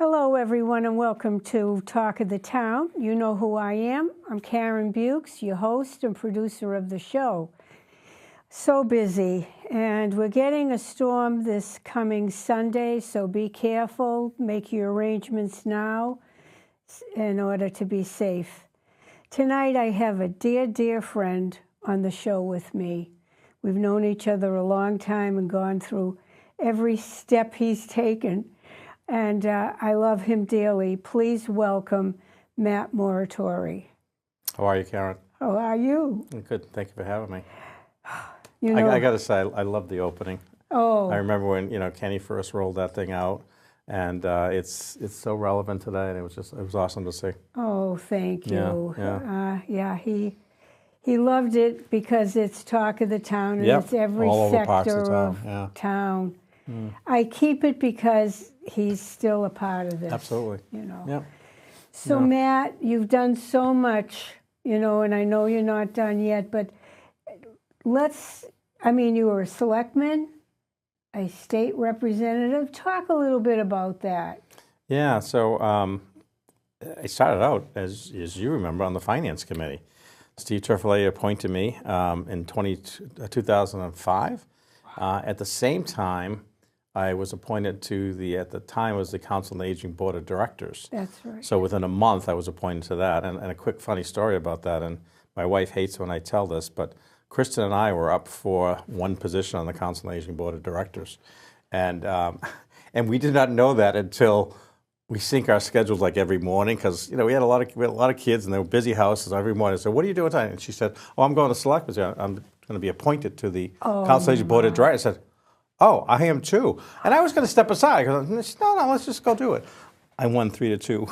Hello, everyone, and welcome to Talk of the Town. You know who I am. I'm Karen Buechs, your host and producer of the show. So busy, and we're getting a storm this coming Sunday, so be careful. Make your arrangements now in order to be safe. Tonight, I have a dear, dear friend on the show with me. We've known each other a long time and gone through every step he's taken. And I love him dearly. Please welcome Matt Muratore. How are you, Karen? How are you? Good. Thank you for having me. You know, I got to say, I love the opening. Oh. I remember when Kenny first rolled that thing out, and it's so relevant today, and it was awesome to see. Oh, thank you. Yeah. He loved it because it's Talk of the Town, and Yep. it's every All over parts sector of of town. I keep it because he's still a part of this. Absolutely. Yep. So, Matt, you've done so much, and I know you're not done yet, but you were a selectman, a state representative. Talk a little bit about that. Yeah, so I started out, as you remember, on the Finance Committee. Steve Turfalea appointed me in 2005. At the same time, I was appointed to at the time was the Council on Aging Board of Directors. That's right. So within a month, I was appointed to that. And a quick funny story about that, and my wife hates when I tell this, but Kristen and I were up for one position on the Council on Aging Board of Directors. And we did not know that until we sync our schedules like every morning, because we had a lot of kids and they were busy houses every morning. So what are you doing tonight? And she said, "Oh, I'm going to select. I'm going to be appointed to the Council on Aging Board of Directors." I said, "Oh, I am too." And I was going to step aside because no, let's just go do it. I won 3-2.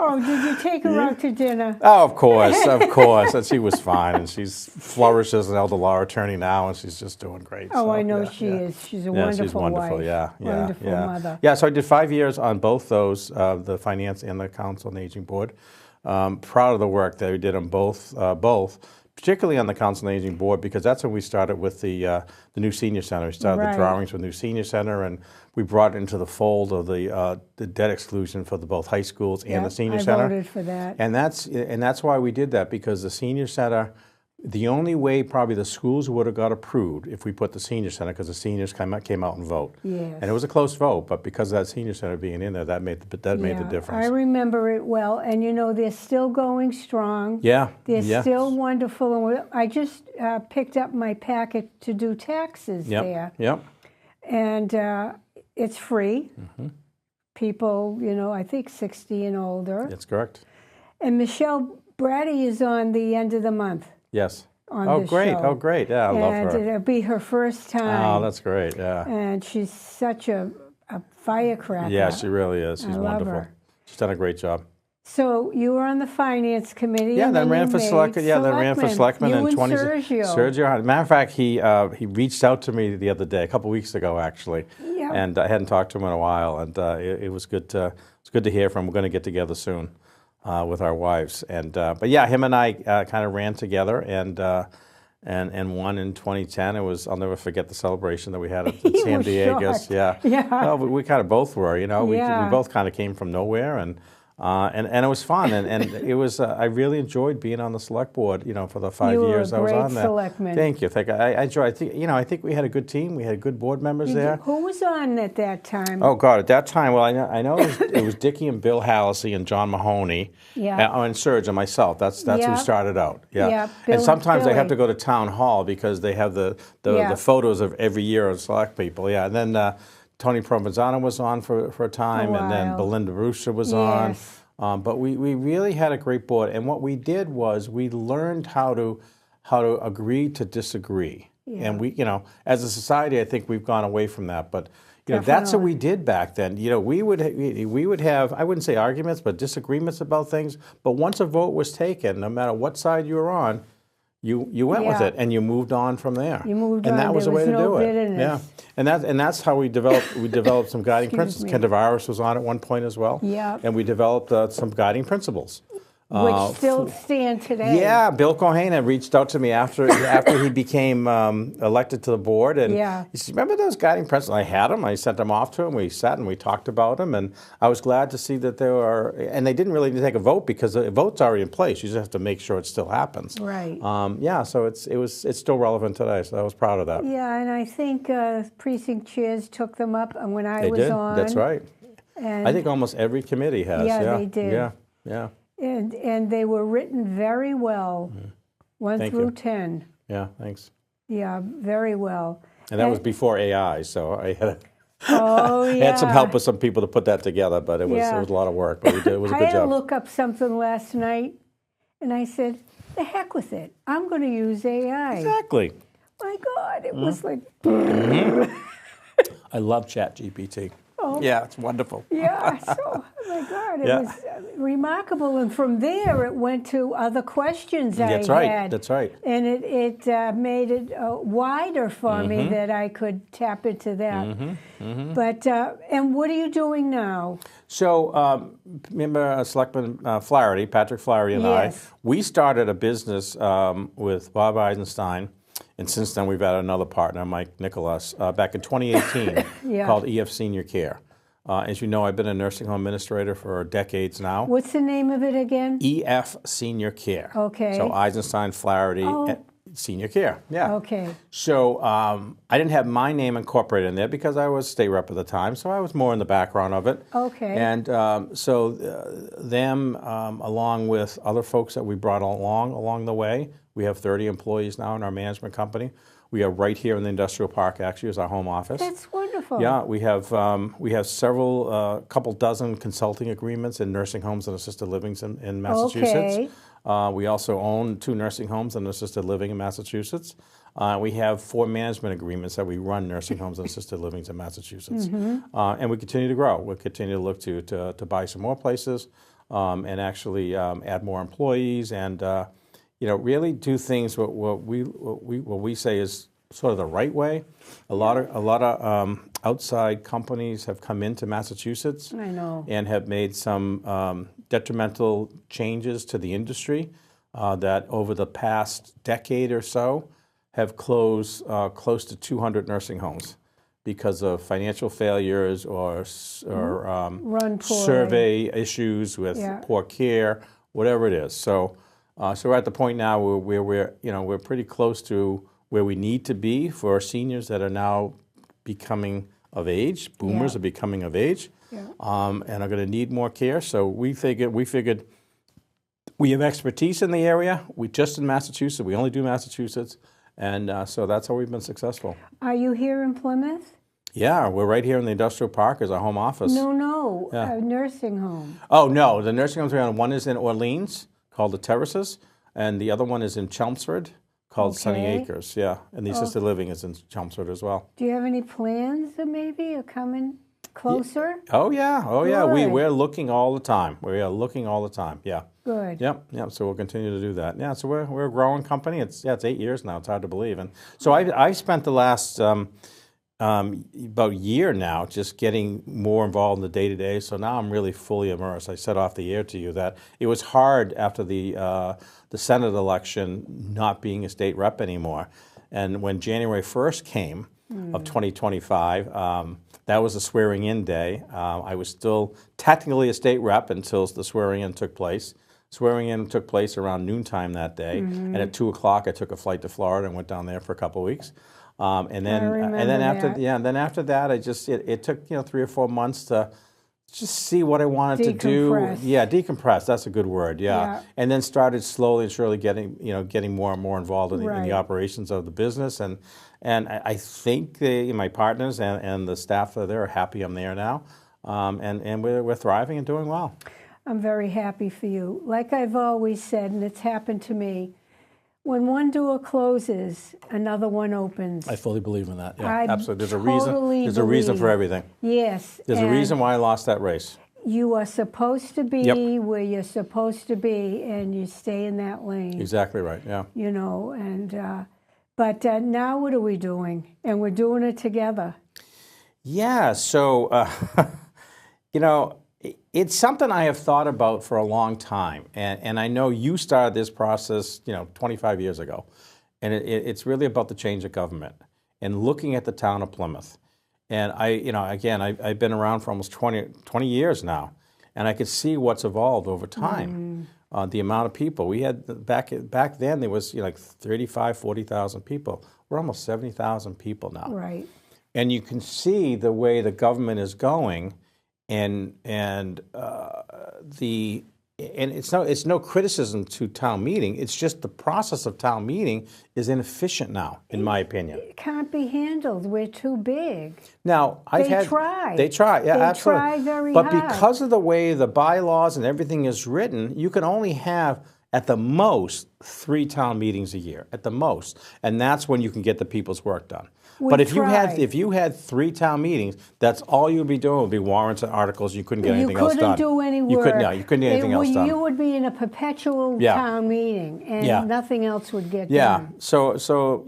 Oh, did you take her out to dinner? Oh, of course. And she was fine, and she's flourished as an elder law attorney now, and she's just doing great. Oh, so, I know she is. She's a wonderful she's wonderful. wife. Wonderful mother. Yeah, so I did 5 years on both those, the Finance and the Council on Aging Board. Proud of the work that we did on both, particularly on the Council on Aging Board, because that's when we started with the new senior center. We started the drawings with the new senior center, and we brought it into the fold of the debt exclusion for both high schools and the senior center. I voted for that. And that's why we did that, because the senior center, the only way probably the schools would have got approved if we put the senior center, because the seniors came out and vote. Yes. And it was a close vote, but because of that senior center being in there, that made the difference. I remember it well, and they're still going strong. Yeah. They're still wonderful. And I just picked up my packet to do taxes there. Yep. And it's free. Mm-hmm. People, I think 60 and older. That's correct. And Michelle Brady is on the end of the month. Yes. On great. show. Oh, great. Yeah, I love her. And it'll be her first time. Oh, that's great. Yeah. And she's such a firecracker. Yeah, she really is. She's wonderful. Love her. She's done a great job. So you were on the Finance Committee. Yeah, and then ran for selectman. Yeah, then ran for selectman you in 20. Sergio. Matter of fact, he reached out to me the other day, a couple weeks ago actually, and I hadn't talked to him in a while, and it was good to hear from him. We're going to get together soon with our wives, and but yeah, him and I kind of ran together, and won in 2010. I'll never forget the celebration that we had at San Diego. Yeah. Well, we kind of both were. We both kind of came from nowhere, and it was fun, and it was. I really enjoyed being on the select board. For the 5 years I was on there. Selectman. Thank you. I enjoyed. I think we had a good team. We had good board members there. Who was on at that time? Oh God, at that time, well, I know it was Dickie and Bill Hallisey and John Mahoney. Yeah. And Serge and myself. That's who started out. Yeah. Yeah. And sometimes they have to go to town hall because they have the photos of every year of select people. Yeah. And then Tony Provenzano was on for a time, and then Belinda Brewster was on. But we really had a great board, and what we did was we learned how to agree to disagree. Yeah. And we, as a society, I think we've gone away from that. But that's what we did back then. We would have, I wouldn't say arguments, but disagreements about things. But once a vote was taken, no matter what side you were on, you went with it, and you moved on from there. You moved on. And that was the way to do it. Bitterness. Yeah, and that's how we developed some guiding principles. Ken DeVaris was on at one point as well. Yeah. And we developed some guiding principles. Which still stand today. Yeah, Bill Cohane had reached out to me after he became elected to the board, and he said, "Remember those guiding principles?" I had them. I sent them off to him. We sat and we talked about them, and I was glad to see that there were. And they didn't really need to take a vote because the vote's already in place. You just have to make sure it still happens. Right. So it's still relevant today. So I was proud of that. Yeah, and I think precinct chairs took them up when I was did. on. That's right. And I think almost every committee has. Yeah, they did. Yeah. And they were written very well, 1 through 10. Yeah, thanks. Yeah, very well. And that was before AI, so I had I had some help with some people to put that together, but it was a lot of work, but we did. It was a good job. I had to look up something last night, and I said, the heck with it. I'm going to use AI. Exactly. My God, it was like... I love ChatGPT. Oh. Yeah, it's wonderful. Yeah, so, oh my God, it was remarkable. And from there, it went to other questions I had. That's right. And it made it wider for me that I could tap into that. But, and what are you doing now? So, remember Selectman Flaherty, Patrick Flaherty and I, we started a business with Bob Eisenstein. And since then, we've had another partner, Mike Nicholas, back in 2018 called EF Senior Care. As you know, I've been a nursing home administrator for decades now. What's the name of it again? EF Senior Care. Okay. So Eisenstein, Flaherty, Senior Care. Yeah. Okay. So I didn't have my name incorporated in there because I was state rep at the time, so I was more in the background of it. Okay. And them, along with other folks that we brought along the way, we have 30 employees now in our management company. We are right here in the industrial park, actually, as our home office. That's wonderful. Yeah, we have several, couple dozen consulting agreements in nursing homes and assisted livings in Massachusetts. Okay. We also own 2 nursing homes and assisted living in Massachusetts. We have 4 management agreements that we run nursing homes and assisted livings in Massachusetts. And we continue to grow. We'll continue to look to buy some more places and actually add more employees and really do things what we say is sort of the right way. A lot of outside companies have come into Massachusetts. I know. And have made some detrimental changes to the industry that over the past decade or so have closed close to 200 nursing homes because of financial failures or survey issues with poor care, whatever it is. So we're at the point now where we're pretty close to where we need to be for seniors that are now becoming of age. Boomers are becoming of age, and are going to need more care. So we figured we have expertise in the area. We just in Massachusetts. We only do Massachusetts, and so that's how we've been successful. Are you here in Plymouth? Yeah, we're right here in the industrial park as our home office. No, a nursing home. Oh no, the nursing homes we're on. One is in Orleans, called the Terraces, and the other one is in Chelmsford, called Sunny Acres. Yeah, and the assisted living is in Chelmsford as well. Do you have any plans maybe of coming closer? Oh yeah. We're looking all the time. We are looking all the time. Yeah. Good. Yep. So we'll continue to do that. Yeah. So we're a growing company. It's 8 years now. It's hard to believe. And so I spent the last about a year now just getting more involved in the day-to-day. So now I'm really fully immersed. I said off the air to you that it was hard after the Senate election not being a state rep anymore. And when January 1st came of 2025, that was a swearing-in day. I was still technically a state rep until the swearing-in took place. Swearing-in took place around noontime that day. And at 2 o'clock, I took a flight to Florida and went down there for a couple of weeks. And then after that, it took 3 or 4 months to just see what I wanted to do. Yeah, decompress. That's a good word. Yeah. And then started slowly and surely getting more and more involved in the operations of the business. And I think my partners and the staff that are there are happy I'm there now. And we're thriving and doing well. I'm very happy for you. Like I've always said, and it's happened to me, when one door closes, another one opens. I fully believe in that. Yeah, absolutely. There's a reason for everything. Yes. There's a reason why I lost that race. You are supposed to be where you're supposed to be, and you stay in that lane. Exactly right. Yeah. But now what are we doing? And we're doing it together. Yeah. So, It's something I have thought about for a long time, and I know you started this process, 25 years ago, and it's really about the change of government and looking at the town of Plymouth. And I've been around for almost 20 years now, and I could see what's evolved over time. The amount of people we had back then, there was 35, 40,000 people. We're almost 70,000 people now. Right. And you can see the way the government is going. And it's no criticism to town meeting. It's just the process of town meeting is inefficient now, in my opinion. It can't be handled. We're too big. Now They try, yeah, absolutely. Try very but hard. Because of the way the bylaws and everything is written, you can only have at the most 3 town meetings a year, at the most, and that's when you can get the people's work done. But if you had 3 town meetings, that's all you'd be doing would be warrants and articles. You couldn't get anything else done. You couldn't do any work. You couldn't get anything else done. You would be in a perpetual town meeting, and nothing else would get done. So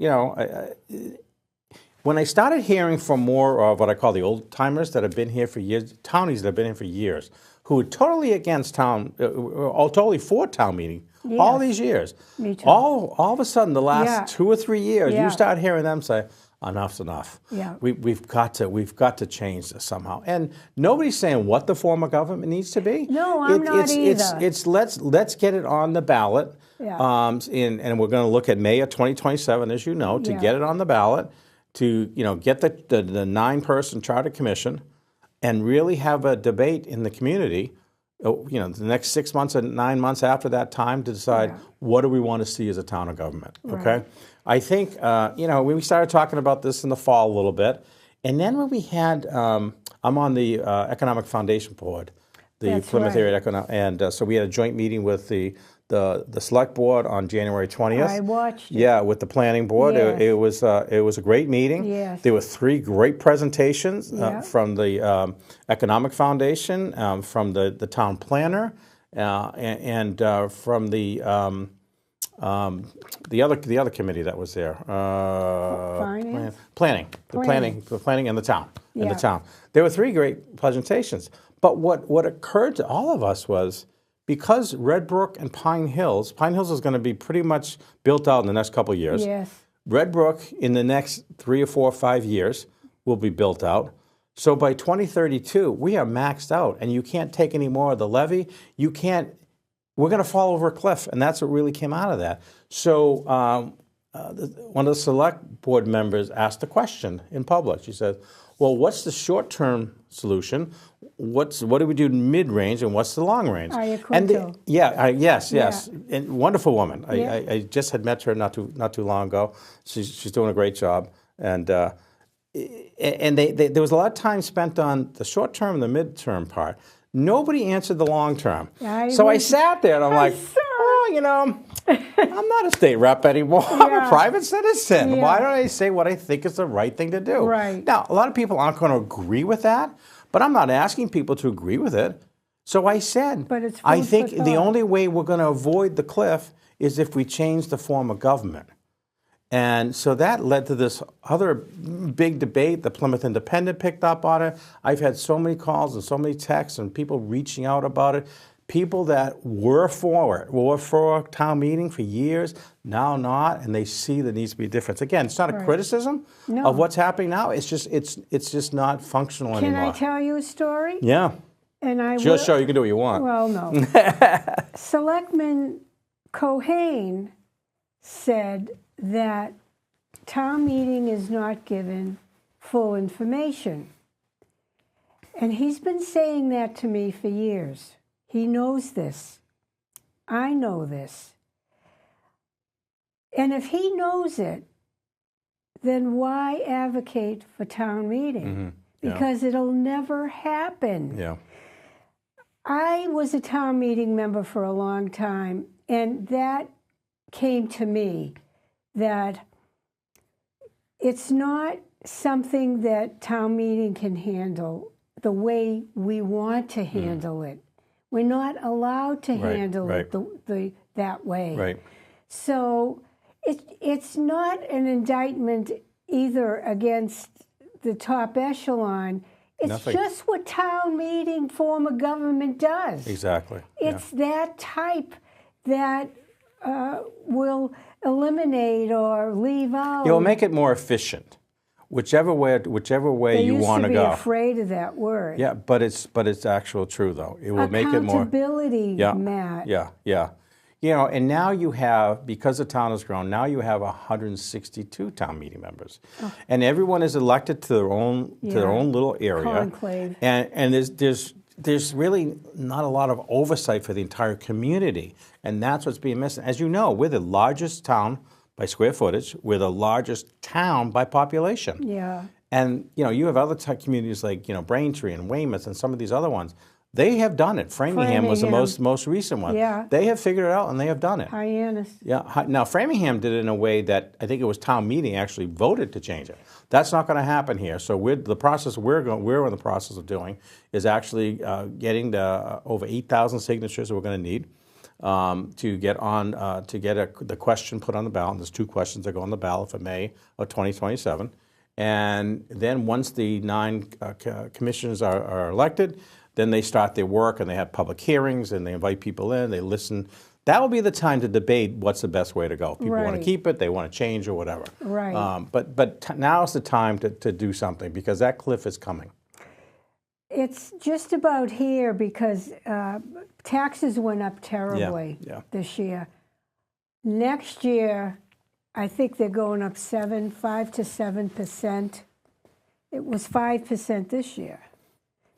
when I started hearing from more of what I call the old timers that have been here for years, townies that have been here for years, who are totally against totally for town meeting. Yes. All these years. Me too. All of a sudden, the last 2 or 3 years, you start hearing them say, enough's enough. Yeah. We've got to change this somehow. And nobody's saying what the form of government needs to be. No, I'm not either. It's let's get it on the ballot. Yeah. And we're going to look at May of 2027, as you know, to get it on the ballot, to get the 9-person charter commission, and really have a debate in the community. The next 6 months and 9 months after that time to decide what do we want to see as a town of government. Okay, right. I think we started talking about this in the fall a little bit, and then when we had I'm on the Economic Foundation Board, the Plymouth Area Economic, and so we had a joint meeting with the select board on January 20th. I watched it. Yeah, with the planning board. Yes. It was a great meeting. Yes. There were 3 great presentations from the Economic Foundation, from the town planner, and from the other committee that was there. Finance? Planning and the town. In the town. There were 3 great presentations. But what occurred to all of us was, because Red Brook and Pine Hills is going to be pretty much built out in the next couple of years. Yes. Red Brook in the next 3 or 4 or 5 years will be built out. So by 2032, we are maxed out, and you can't take any more of the levy. We're going to fall over a cliff, and that's what really came out of that. So one of the select board members asked a question in public. She said, well, what's the short-term solution? What do we do mid-range, and what's the long range? Yes. And wonderful woman. Yeah. I just had met her not too long ago. She's doing a great job. And there was a lot of time spent on the short-term and the mid-term part. Nobody answered the long-term. I sat there, and I'm like, I'm not a state rep anymore. I'm a private citizen. Yeah. Why don't I say what I think is the right thing to do? Right. Now, a lot of people aren't going to agree with that, but I'm not asking people to agree with it. So I said, I think the only way we're going to avoid the cliff is if we change the form of government. And so that led to this other big debate. The Plymouth Independent picked up on it. I've had so many calls and so many texts and people reaching out about it. People that were for a town meeting for years, now not, and they see there needs to be a difference. Again, it's not a criticism of what's happening now. It's just not functional anymore. Can I tell you a story? Yeah. And Sure, you can do what you want. Well, no. Selectman Cohane said that town meeting is not given full information. And he's been saying that to me for years. He knows this. I know this. And if he knows it, then why advocate for town meeting? Mm-hmm. Because it'll never happen. Yeah. I was a town meeting member for a long time, and that came to me that it's not something that town meeting can handle the way we want to handle it. We're not allowed to handle it that way. Right. So it's not an indictment either against the top echelon. It's Nothing. just what town meeting form of government does. Exactly. It's that type that will eliminate or leave out. It will make it more efficient, whichever way you want to go. They used to be afraid of that word. Yeah, but it's actual true though. It will make it more accountability, Matt. Yeah. You know, and now you have, because the town has grown, now you have 162 town meeting members, and everyone is elected to their own little area. Conclave. And there's really not a lot of oversight for the entire community, and that's what's being missing. As you know, we're the largest town by square footage. We're the largest town by population. Yeah. And you have other communities like Braintree and Weymouth and some of these other ones. They have done it. Framingham was the most recent one. Yeah. They have figured it out and they have done it. Hyannis. Yeah. Now Framingham did it in a way that I think it was town meeting actually voted to change it. That's not going to happen here. So we're in the process of doing is actually getting over 8,000 signatures that we're going to need to get the question put on the ballot. There's 2 questions that go on the ballot for May of 2027. And then once the 9 commissioners are elected, then they start their work and they have public hearings and they invite people in, they listen. That will be the time to debate what's the best way to go. People want to keep it, they want to change or whatever. Right. But now's the time to do something because that cliff is coming. It's just about here because taxes went up terribly this year. Next year, I think they're going up 5 to 7%. It was 5% this year.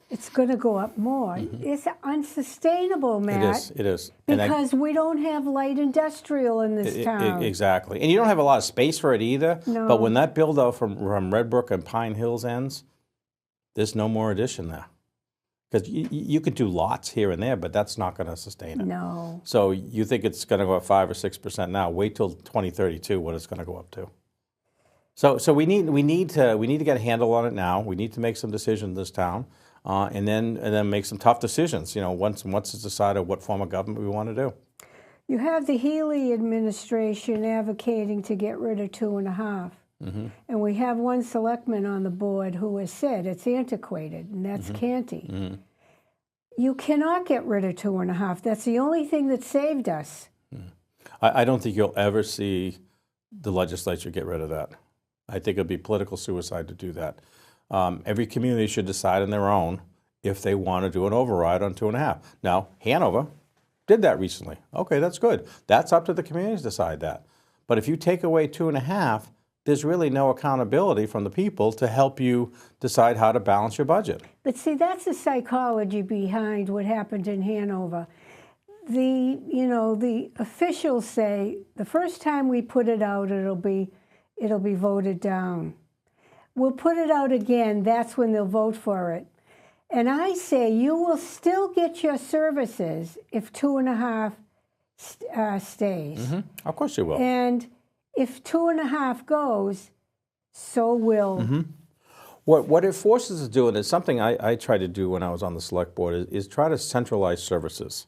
It's going to go up more. Mm-hmm. It's unsustainable, Matt. It is. Because we don't have light industrial in this town. Exactly. And you don't have a lot of space for it either. No. But when that build-out from Red Brook and Pine Hills ends, there's no more addition there. Because you could do lots here and there, but that's not going to sustain it. No. So you think it's going to go up 5 or 6% now. Wait till 2032 what it's going to go up to. So we need to get a handle on it now. We need to make some decisions in this town. And then make some tough decisions, once it's decided what form of government we want to do. You have the Healy administration advocating to get rid of 2.5. Mm-hmm. And we have one selectman on the board who has said it's antiquated, and that's Canty. Mm-hmm. You cannot get rid of 2.5. That's the only thing that saved us. Mm-hmm. I don't think you'll ever see the legislature get rid of that. I think it'd be political suicide to do that. Every community should decide on their own if they want to do an override on 2.5. Now, Hanover did that recently. Okay, that's good. That's up to the communities to decide that. But if you take away 2.5, there's really no accountability from the people to help you decide how to balance your budget. But see, that's the psychology behind what happened in Hanover. The officials say the first time we put it out, it'll be voted down. We'll put it out again, that's when they'll vote for it. And I say you will still get your services if 2.5 stays. Mm-hmm. Of course you will. And if 2.5 goes, so will. Mm-hmm. What it forces us to do, and it's something I tried to do when I was on the select board, is try to centralize services.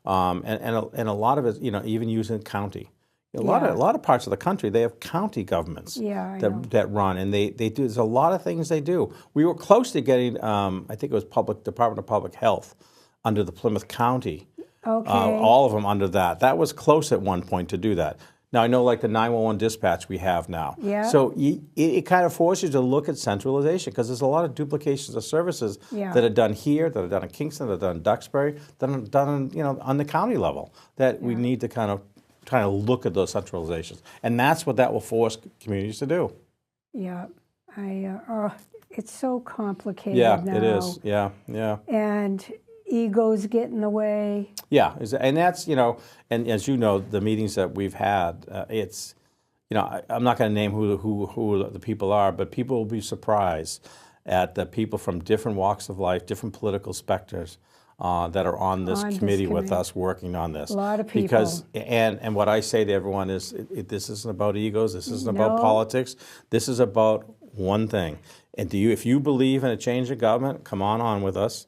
And a lot of it, even using county. A lot of parts of the country, they have county governments that run, and they do. There's a lot of things they do. We were close to getting, I think it was Department of Public Health under the Plymouth County. Okay. All of them under that. That was close at one point to do that. Now I know like the 911 dispatch we have now. Yeah. So it kind of forces you to look at centralization because there's a lot of duplications of services that are done here, that are done in Kingston, that are done in Duxbury, that are done on the county level that we need to kind of look at those centralizations. And that's what that will force communities to do. Yeah. It's so complicated now. It is. Yeah. And egos get in the way. Yeah. And that's, and as you know, the meetings that we've had, it's, I'm not going to name who the people are, but people will be surprised at the people from different walks of life, different political specters, that are on this committee with us working on this. A lot of people. And what I say to everyone is, this isn't about egos. This isn't about politics. This is about one thing. And if you believe in a change of government, come on with us.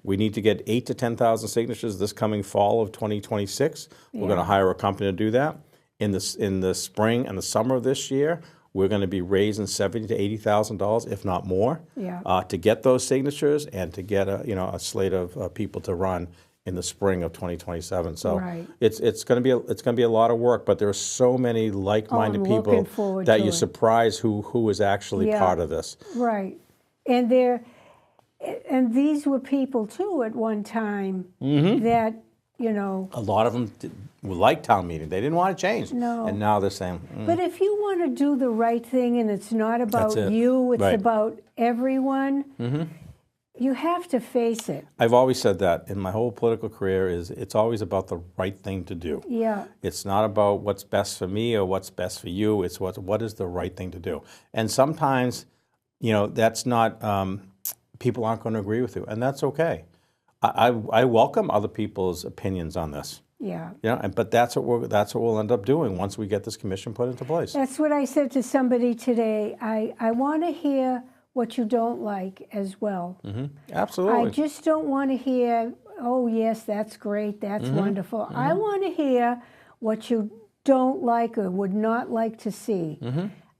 We need to get 8,000 to 10,000 signatures this coming fall of 2026. We're going to hire a company to do that. In the spring and the summer of this year, we're going to be raising $70,000 to $80,000, if not more, yeah. to get those signatures and to get a slate of people to run in the spring of 2027. So right. it's going to be a lot of work, but there are so many like-minded people that you're surprised who is actually part of this. Right, and these were people too at one time that a lot of them liked town meeting. They didn't want to change. No, and now they're saying. But if you want to do the right thing, and it's not about you, it's about everyone. You have to face it. I've always said that in my whole political career it's always about the right thing to do. Yeah. It's not about what's best for me or what's best for you. It's what is the right thing to do. And sometimes, that's not, people aren't going to agree with you, and that's okay. I welcome other people's opinions on this. Yeah. But that's what we'll end up doing once we get this commission put into place. That's what I said to somebody today. I want to hear what you don't like as well. Absolutely. I just don't want to hear, oh, yes, that's great, that's wonderful. I want to hear what you don't like or would not like to see.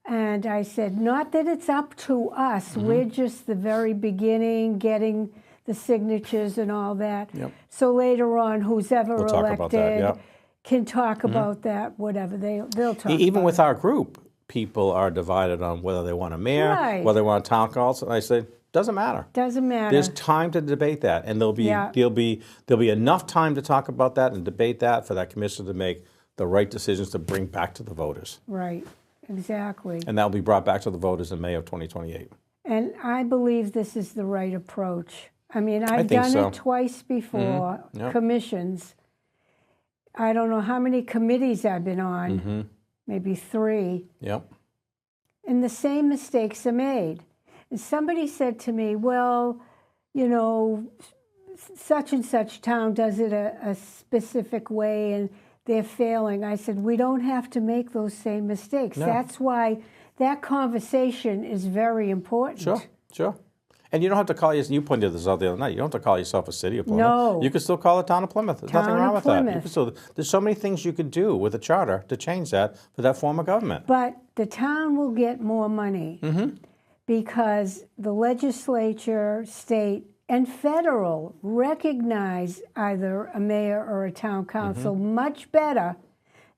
And I said, not that it's up to us. We're just the very beginning, getting the signatures and all that. So later on, who's ever elected can talk about that, whatever. They'll talk Even about with our group, people are divided on whether they want a mayor, whether they want a town council. And I say, doesn't matter. Doesn't matter. There's time to debate that, and there'll be enough time to talk about that and debate that for that commission to make the right decisions to bring back to the voters. Right, exactly. And that'll be brought back to the voters in May of 2028. And I believe this is the right approach. I mean, I've done it twice before, commissions. I don't know how many committees I've been on. Maybe 3. Yep. And the same mistakes are made. And somebody said to me, well, such and such town does it a specific way and they're failing. I said, we don't have to make those same mistakes. No. That's why that conversation is very important. Sure. And you don't have to call you pointed this out the other night, you don't have to call yourself a city of Plymouth. No. You can still call it town of Plymouth. There's nothing wrong with that. There's so many things you could do with a charter to change that for that form of government. But the town will get more money because the legislature, state, and federal recognize either a mayor or a town council much better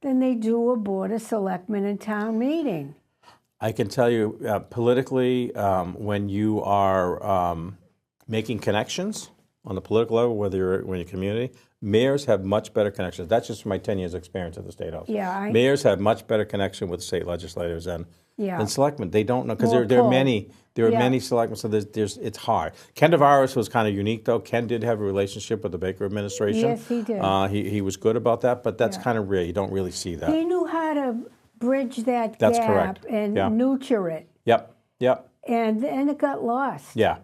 than they do a board of selectmen and town meeting. I can tell you politically, when you are making connections on the political level, whether you're in your community, mayors have much better connections. That's just from my 10 years experience at the State House. Mayors have much better connection with state legislators than selectmen. They don't know because there are many selectmen. So it's hard. Ken DeVaris was kind of unique though. Ken did have a relationship with the Baker administration. Yes, he did. He was good about that, but that's kind of rare. You don't really see that. He knew how to bridge that gap and nurture it. Yep. And it got lost. But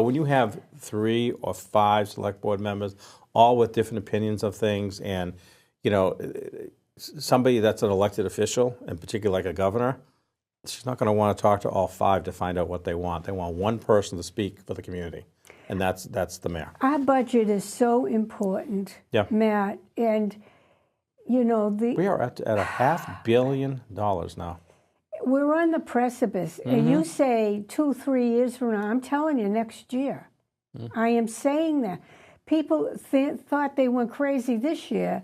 when you have 3 or 5 select board members, all with different opinions of things, and somebody that's an elected official, in particular like a governor, she's not going to want to talk to all 5 to find out what they want. They want one person to speak for the community, and that's the mayor. Our budget is so important, Matt, and we are at $500 million now. We're on the precipice. And you say 2-3 years from now, I'm telling you next year. I am saying that. People thought they went crazy this year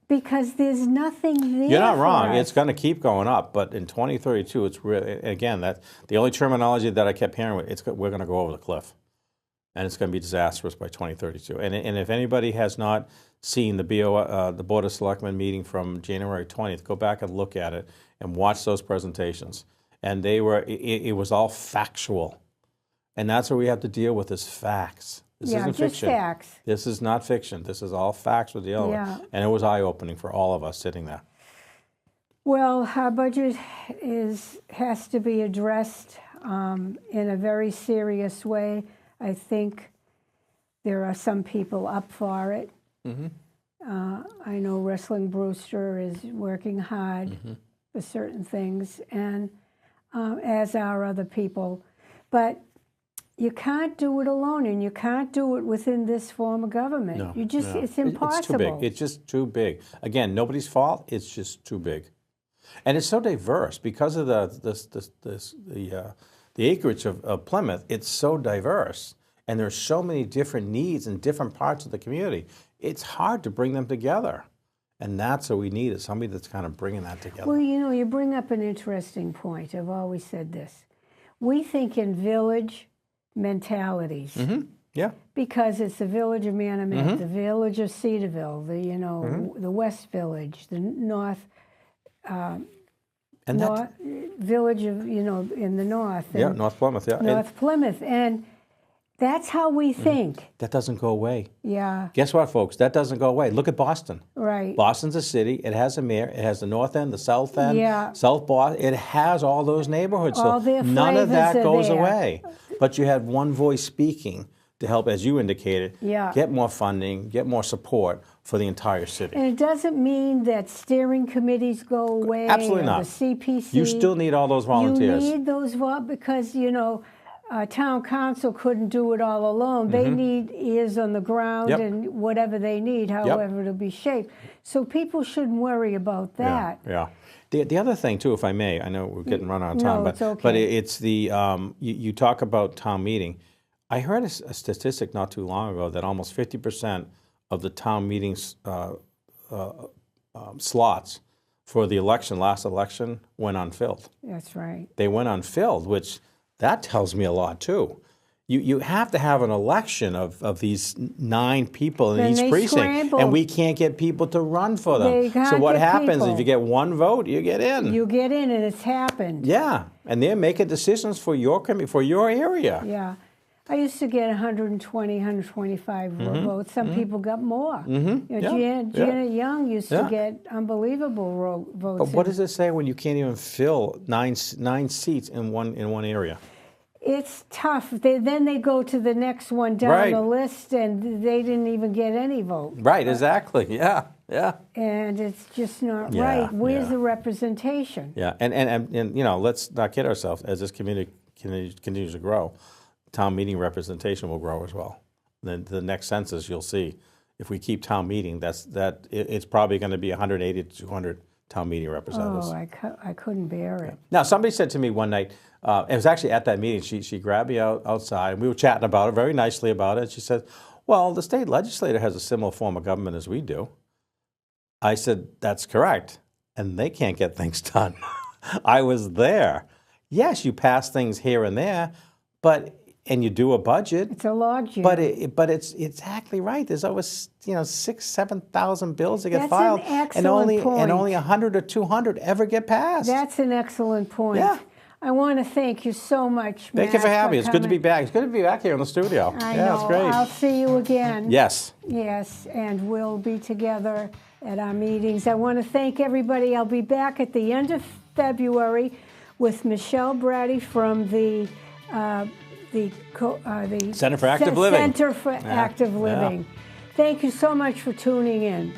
because there's nothing there. You're not wrong. It's going to keep going up, but in 2032, it's really, again, that the only terminology that I kept hearing, we're going to go over the cliff. And it's going to be disastrous by 2032. And if anybody has not seen the Board of Selectmen meeting from January 20th, go back and look at it and watch those presentations. And it was all factual. And that's what we have to deal with is facts. This isn't fiction. Facts. This is not fiction. This is all facts we're dealing with. And it was eye-opening for all of us sitting there. Well, our budget has to be addressed in a very serious way. I think there are some people up for it. I know Wrestling Brewster is working hard for certain things, and as are other people. But you can't do it alone, and you can't do it within this form of government. No, it's impossible. It's too big. It's just too big. Again, nobody's fault. It's just too big. And it's so diverse because of the acreage of Plymouth. It's so diverse, and there's so many different needs in different parts of the community. It's hard to bring them together, and that's what we need, is somebody that's kind of bringing that together. Well, you know, you bring up an interesting point. I've always said this. We think in village mentalities. Mm-hmm. Yeah. Because it's the village of Manomet, the village of Cedarville, the West Village, the North, village of, in the north. Yeah, North Plymouth, yeah. North Plymouth. And that's how we think. That doesn't go away. Yeah. Guess what, folks? That doesn't go away. Look at Boston. Right. Boston's a city. It has a mayor. It has the North End, the South End, South Boston. It has all those neighborhoods. All so none of that goes away. But you have one voice speaking to help, as you indicated, get more funding, get more support for the entire city. And it doesn't mean that steering committees go away. Absolutely not. The CPC. You still need all those volunteers. You need those because, town council couldn't do it all alone. They need ears on the ground and whatever they need, however it'll be shaped. So people shouldn't worry about that. Yeah. The other thing, too, if I may, I know we're getting run out of time, it's okay. but it's the, you talk about town meeting. I heard a statistic not too long ago that almost 50% of the town meetings slots for the last election, went unfilled. That's right. They went unfilled, which that tells me a lot, too. You have to have an election of these 9 people in each precinct, and we can't get people to run for them. So what happens if you get one vote? You get in. You get in, and it's happened. Yeah, and they're making decisions for your area. Yeah. I used to get 120, 125 votes. Some people got more. Janet Young used to get unbelievable votes. But what does it say when you can't even fill nine seats in one area? It's tough. Then they go to the next one down the list, and they didn't even get any vote. Right, exactly. Yeah. And it's just not right. Where's the representation? Yeah, and let's not kid ourselves. As this community continues to grow, town meeting representation will grow as well. Then the next census, you'll see, if we keep town meeting, it's probably going to be 180 to 200 town meeting representatives. Oh, I couldn't bear it. Now, somebody said to me one night, it was actually at that meeting, she grabbed me outside, and we were chatting about it, very nicely about it. She said, well, the state legislature has a similar form of government as we do. I said, that's correct, and they can't get things done. I was there. Yes, you pass things here and there, and you do a budget. It's a logjam. But it's exactly right. There's over 6,000-7,000 bills that get filed, and only 100 or 200 ever get passed. That's an excellent point. Yeah. I want to thank you so much, Matt. Thank you for having me. It's good to be back. It's good to be back here in the studio. I know. It's great. I'll see you again. Yes. Yes, and we'll be together at our meetings. I want to thank everybody. I'll be back at the end of February with Michelle Brady from the Center for Active Living. Center for Active Living. Thank you so much for tuning in.